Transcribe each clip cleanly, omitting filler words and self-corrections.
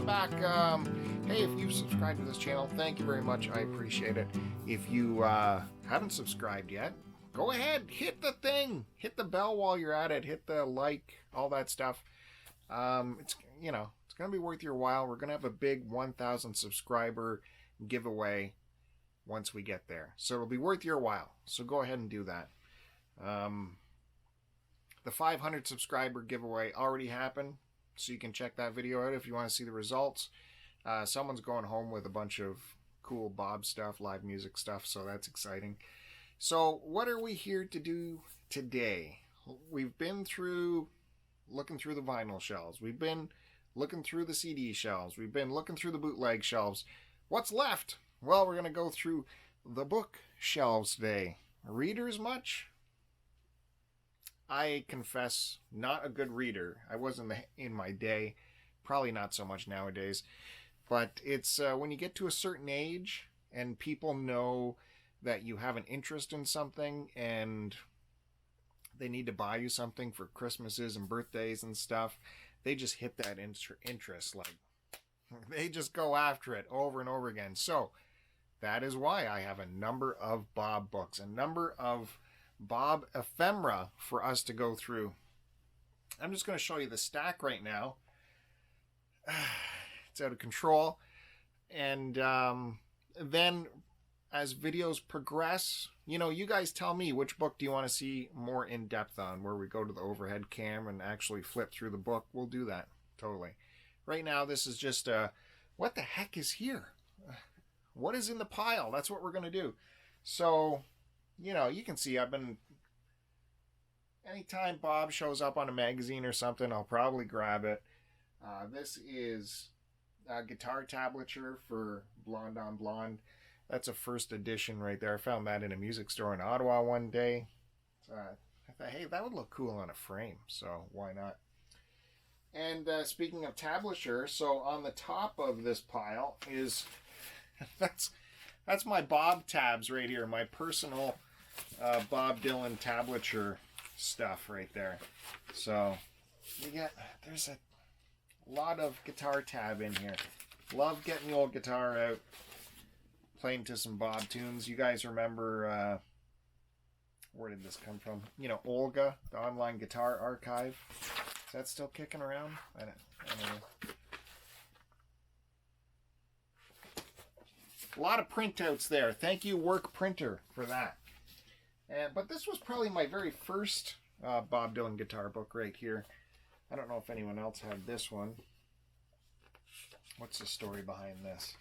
I'm back. Hey, if you've subscribed to this channel, thank you very much. I appreciate it. If you haven't subscribed yet, go ahead, hit the thing, hit the bell while you're at it, hit the like, all that stuff. It's it's gonna be worth your while. We're gonna have a big 1,000 subscriber giveaway once we get there, so it'll be worth your while. So go ahead and do that. The 500 subscriber giveaway already happened, so you can check that video out if you want to see the results. Someone's going home with a bunch of cool Bob stuff, live music stuff, so that's exciting. So what are we here to do today? We've been through looking through the vinyl shelves. We've been looking through the CD shelves. We've been looking through the bootleg shelves. What's left? Well, we're going to go through the book shelves today. Readers much? I confess, not a good reader. I wasn't in my day. Probably not so much nowadays. But it's when you get to a certain age and people know that you have an interest in something and they need to buy you something for Christmases and birthdays and stuff, they just hit that interest. Like, they just go after it over and over again. So that is why I have a number of Bob books, a number of Bob ephemera for us to go through. I'm just going to show you the stack right now. It's out of control. And then as videos progress, you guys tell me which book do you want to see more in depth on, where we go to the overhead cam and actually flip through the book. We'll do that. Totally. Right now, this is just what the heck is here? What is in the pile? That's what we're going to do. So, you can see anytime Bob shows up on a magazine or something, I'll probably grab it. This is a guitar tablature for Blonde on Blonde. That's a first edition right there. I found that in a music store in Ottawa one day. I thought, hey, that would look cool on a frame, so why not? And speaking of tablature, so on the top of this pile is that's my Bob tabs right here, my personal Bob Dylan tablature stuff right there. So there's a lot of guitar tab in here. Love getting the old guitar out, playing to some Bob tunes. You guys remember where did this come from? Olga, the online guitar archive. Is that still kicking around? I don't know. A lot of printouts there. Thank you, Work Printer, for that. But this was probably my very first Bob Dylan guitar book right here. I don't know if anyone else had this one. What's the story behind this?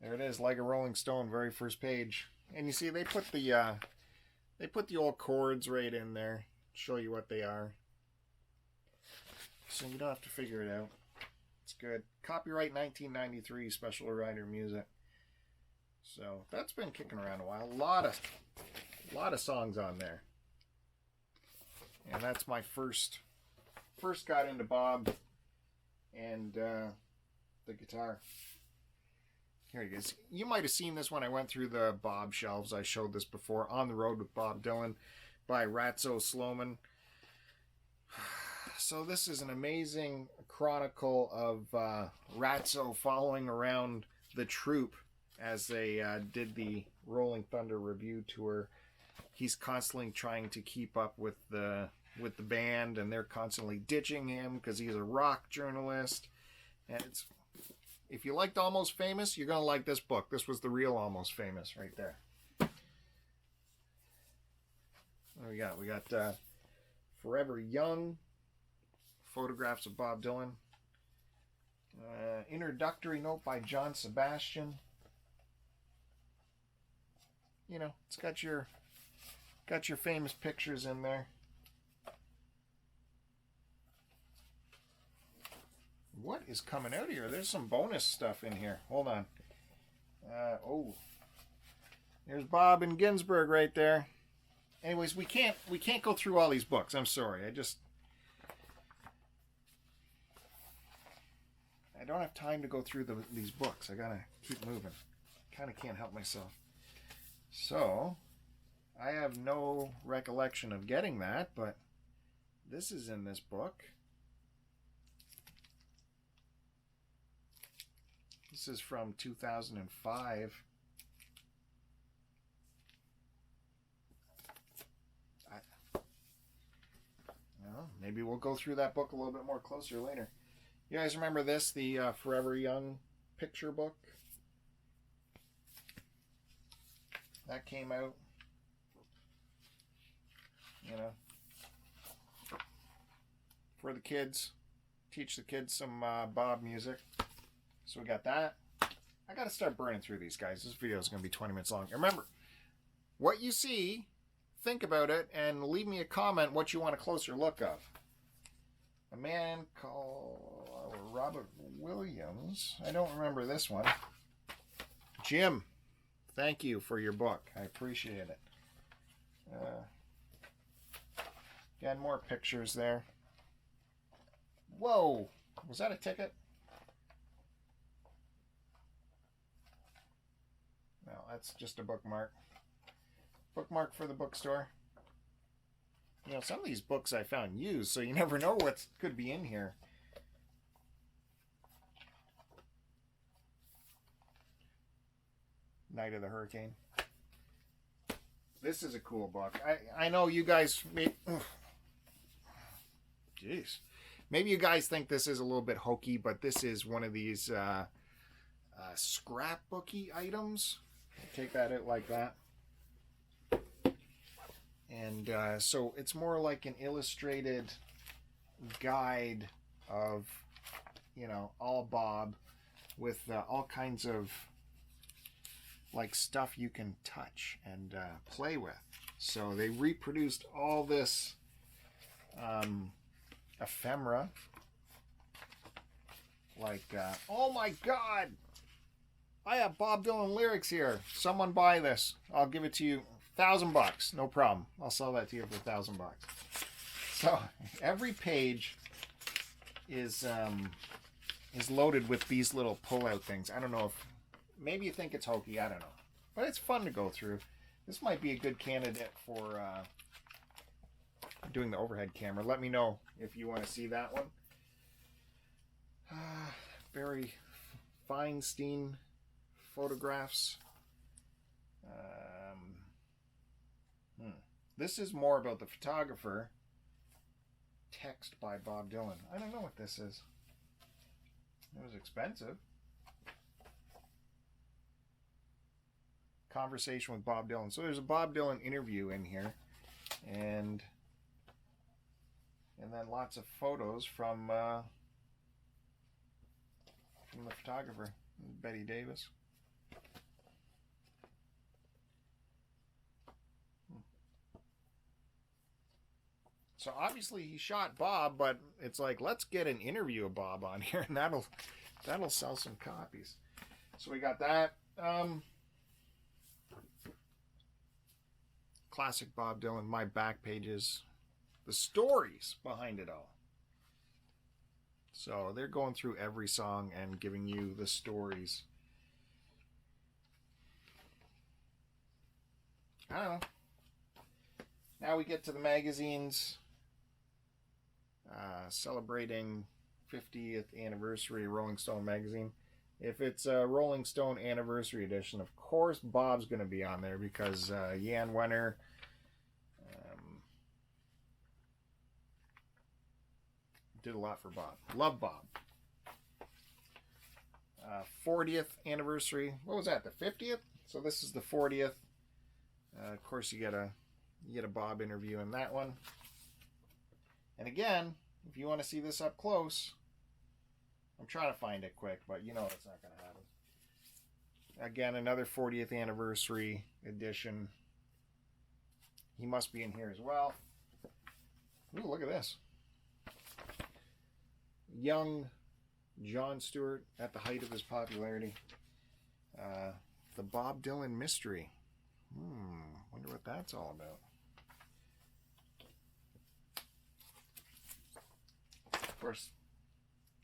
There it is, like a Rolling Stone, very first page. And you see, they put the old chords right in there, show you what they are. So you don't have to figure it out. It's good. Copyright 1993, Special Rider Music. So that's been kicking around a while. A lot of songs on there. And that's my first got into Bob and the guitar. Here it is. You might have seen this when I went through the Bob shelves. I showed this before. On the Road with Bob Dylan by Ratso Sloman. So this is an amazing chronicle of Ratso following around the troupe as they did the Rolling Thunder review tour. He's constantly trying to keep up with the band, and they're constantly ditching him because he's a rock journalist. And if you liked Almost Famous, you're going to like this book. This was the real Almost Famous right there. What do we got? We got Forever Young, photographs of Bob Dylan. Introductory note by John Sebastian. It's got your famous pictures in there. What is coming out here? There's some bonus stuff in here. Hold on. There's Bob and Ginsberg right there. Anyways, we can't go through all these books. I'm sorry. I don't have time to go through these books. I gotta keep moving. Kind of can't help myself. So, I have no recollection of getting that, but this is in this book. This is from 2005. Maybe we'll go through that book a little bit more closer later. You guys remember this, the Forever Young picture book? That came out, you know, for the kids. Teach the kids some Bob music. So we got that. I got to start burning through these, guys. This video is going to be 20 minutes long. Remember, what you see, think about it, and leave me a comment what you want a closer look of. A man called Robert Williams. I don't remember this one. Jim, thank you for your book. I appreciate it. Again, more pictures there. Whoa! Was that a ticket? No, that's just a bookmark. Bookmark for the bookstore. You know, some of these books I found used, so you never know what could be in here. Night of the Hurricane. This is a cool book. I know you guys may... Jeez. Maybe you guys think this is a little bit hokey, but this is one of these scrapbooky items. Take that out like that. And so it's more like an illustrated guide of, you know, all Bob with all kinds of like stuff you can touch and play with. So they reproduced all this ephemera. Like, oh my God! I have Bob Dylan lyrics here. Someone buy this. I'll give it to you. $1,000, no problem. I'll sell that to you for $1,000. So every page is loaded with these little pull-out things. I don't know if maybe you think it's hokey. I don't know, but it's fun to go through. This might be a good candidate for doing the overhead camera. Let me know if you want to see that one. Barry Feinstein photographs. This is more about the photographer. Text by Bob Dylan. I don't know what this is. It was expensive. Conversation with Bob Dylan. So there's a Bob Dylan interview in here, and then lots of photos from the photographer, Betty Davis. So obviously he shot Bob, but it's like, let's get an interview of Bob on here, and that'll sell some copies. So we got that. Classic Bob Dylan, my back pages, the stories behind it all. So they're going through every song and giving you the stories. I don't know. Now we get to the magazines. Celebrating 50th anniversary Rolling Stone magazine. If it's a Rolling Stone anniversary edition, of course Bob's going to be on there because Jan Wenner did a lot for Bob. Love Bob. 40th anniversary. What was that? The 50th? So this is the 40th. Of course you get a Bob interview in that one. And again, if you want to see this up close, I'm trying to find it quick, but you know it's not going to happen. Again, another 40th anniversary edition. He must be in here as well. Ooh, look at this. Young Jon Stewart at the height of his popularity. The Bob Dylan mystery. Wonder what that's all about. Of course,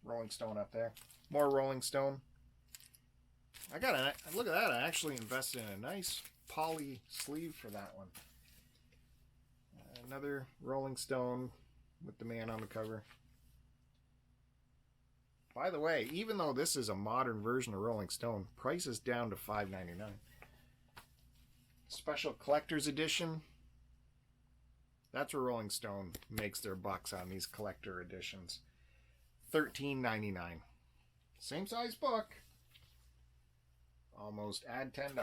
Rolling Stone up there. More Rolling Stone. Look at that. I actually invested in a nice poly sleeve for that one. Another Rolling Stone with the man on the cover. By the way, even though this is a modern version of Rolling Stone, price is down to $5.99. Special collector's edition. That's where Rolling Stone makes their bucks on these collector editions. $13.99. Same size book. Almost add $10.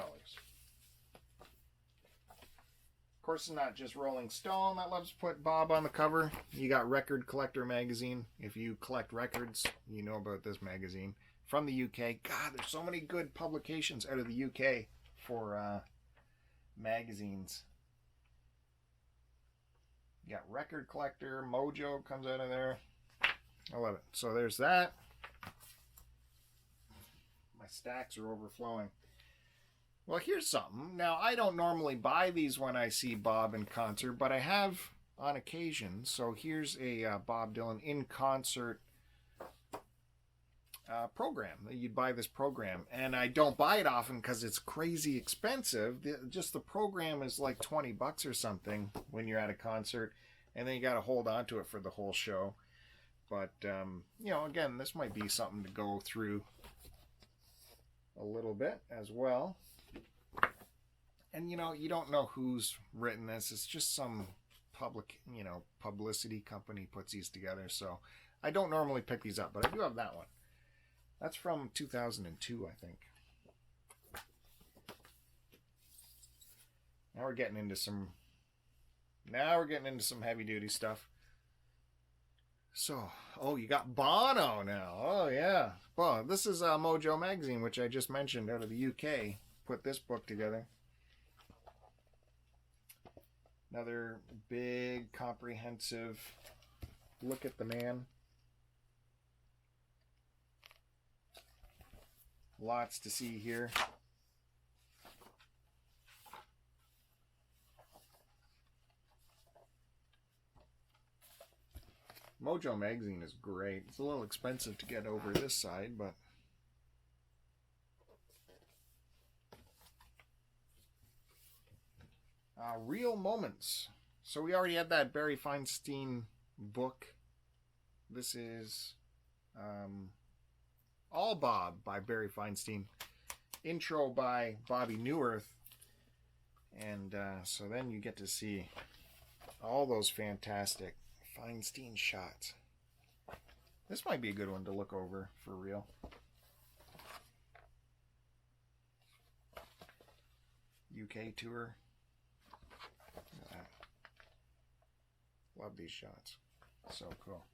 Of course, it's not just Rolling Stone that loves to put Bob on the cover. You got Record Collector magazine. If you collect records, you know about this magazine. From the UK. God, there's so many good publications out of the UK for magazines. You got Record Collector, Mojo comes out of there. I love it. So there's that. My stacks are overflowing. Well, here's something. Now, I don't normally buy these when I see Bob in concert, but I have on occasion. So here's a Bob Dylan in concert program. You'd buy this program, and I don't buy it often because it's crazy expensive. Just the program is like $20 or something when you're at a concert, and then you got to hold on to it for the whole show. But you know, again, this might be something to go through a little bit as well. And you know, you don't know who's written this. It's just some publicity company puts these together. So I don't normally pick these up, but I do have that one. That's from 2002, I think. Now we're getting into some heavy duty stuff. So, oh, you got Bono now. Oh yeah. Well, this is Mojo magazine, which I just mentioned, out of the UK. Put this book together. Another big, comprehensive look at the man. Lots to see here. Mojo magazine is great. It's a little expensive to get over this side, but Real Moments. So we already had that Barry Feinstein book. This is All Bob by Barry Feinstein. Intro by Bobby Newirth. And so then you get to see all those fantastic Feinstein shots. This might be a good one to look over for real. UK tour. Look at that. Love these shots. So cool.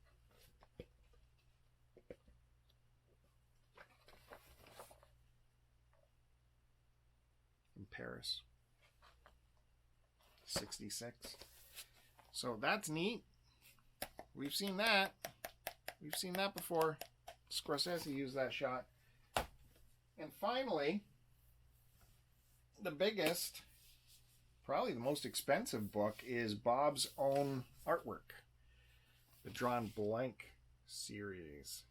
In Paris. 66. So that's neat. We've seen that. We've seen that before. Scorsese used that shot. And finally, the biggest, probably the most expensive book is Bob's own artwork. The Drawn Blank series.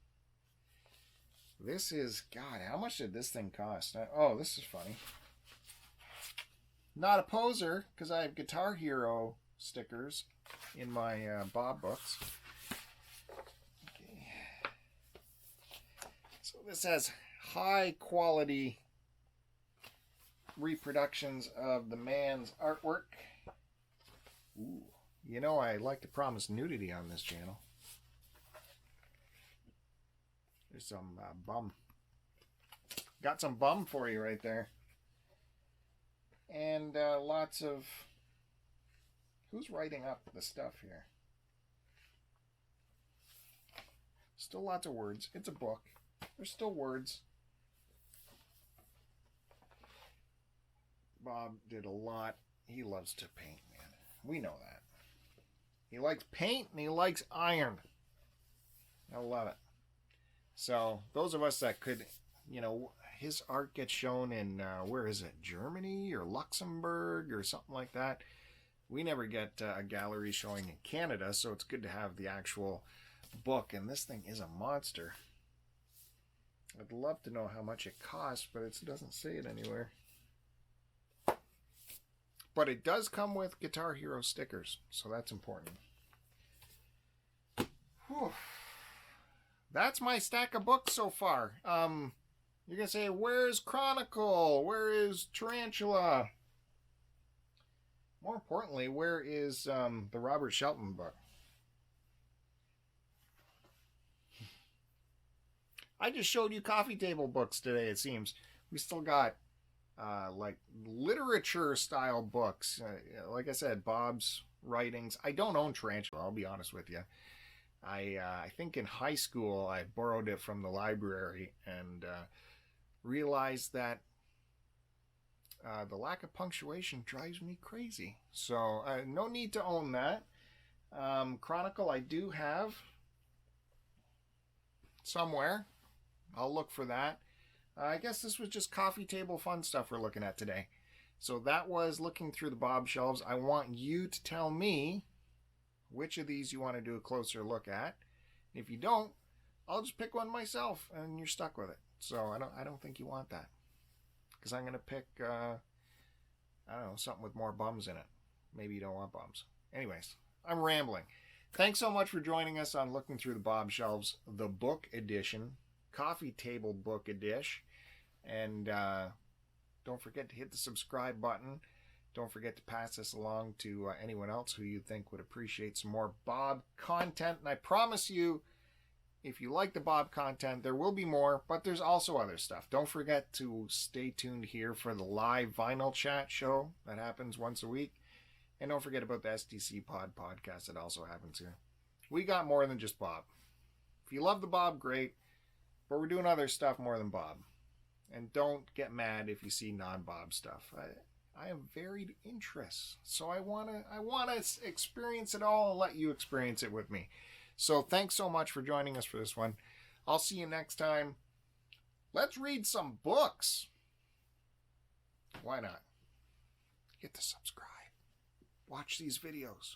This is, God, how much did this thing cost? Oh, this is funny. Not a poser, because I have Guitar Hero stickers in my Bob books. Okay. So this has high quality reproductions of the man's artwork. Ooh, you know, I like to promise nudity on this channel. There's some bum. Got some bum for you right there. And lots of... Who's writing up the stuff here? Still lots of words. It's a book. There's still words. Bob did a lot. He loves to paint, man. We know that. He likes paint and he likes iron. I love it. So, those of us that could, you know, his art gets shown in, where is it? Germany or Luxembourg or something like that. We never get a gallery showing in Canada, so it's good to have the actual book. And this thing is a monster. I'd love to know how much it costs, but it doesn't say it anywhere. But it does come with Guitar Hero stickers, so that's important. Whew. that's my stack of books so far. You're going to say, where's Chronicle? Where is Tarantula? More importantly, where is the Robert Shelton book? I just showed you coffee table books today, it seems. We still got like literature style books. Like I said, Bob's writings. I don't own Tarantula, I'll be honest with you. I think in high school I borrowed it from the library and realized that the lack of punctuation drives me crazy. So no need to own that. Chronicle I do have somewhere. I'll look for that. I guess this was just coffee table fun stuff we're looking at today. So that was looking through the Bob shelves. I want you to tell me which of these you want to do a closer look at. If you don't, I'll just pick one myself and you're stuck with it. So I don't think you want that. Because I'm going to pick, I don't know, something with more bums in it. Maybe you don't want bums. Anyways, I'm rambling. Thanks so much for joining us on Looking Through the Bob Shelves, the book edition, coffee table book edition. And don't forget to hit the subscribe button. Don't forget to pass this along to anyone else who you think would appreciate some more Bob content. And I promise you, if you like the Bob content, there will be more, but there's also other stuff. Don't forget to stay tuned here for the live vinyl chat show that happens once a week. And don't forget about the STCPod podcast that also happens here. We got more than just Bob. If you love the Bob, great. But we're doing other stuff more than Bob. And don't get mad if you see non-Bob stuff. I have varied interests, so I want to experience it all and let you experience it with me. So thanks so much for joining us for this one. I'll see you next time. Let's read some books. Why not? Hit the subscribe. Watch these videos.